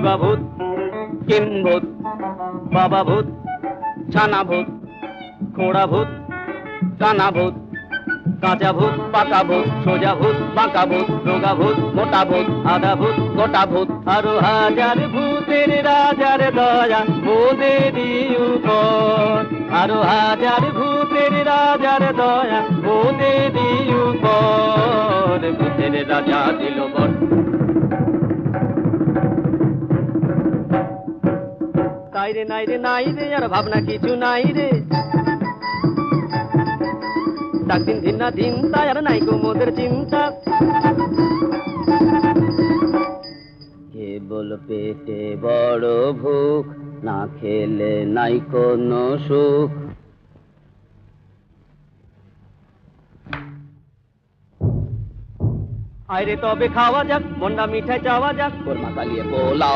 শিবা ভূত, কিম্ভূত, বাবা ভূত, ছানা ভূত, খোড়া ভূত, কানা ভূত, কাঁচা ভূত, পাকা ভূত, সোজা ভূত, বাঁকা ভূত, রোগা ভূত, মোটা ভূত, আধা ভূত, গোটা ভূত, আরো হাজার ভূতের রাজার দয়া মোদেরই উপর, আরো হাজার ভূতের রাজার দয়া মোদেরই উপর, ভূতের রাজা দিল বর। তাই রে নাই রে নাই রে, আর ভাবনা কিছু নাই রে, ডাক দিন দিন না দিন তাই আর নাই গো মোদের চিন্তা, কেবল পেটে বড় ভুখ, না খেলে নাই কোনো সুখ। আইরে তবে খাওয়া যাক, মন্ডা মিঠাই চাওয়া যাক, কোরমা কালিয়ে পোলাও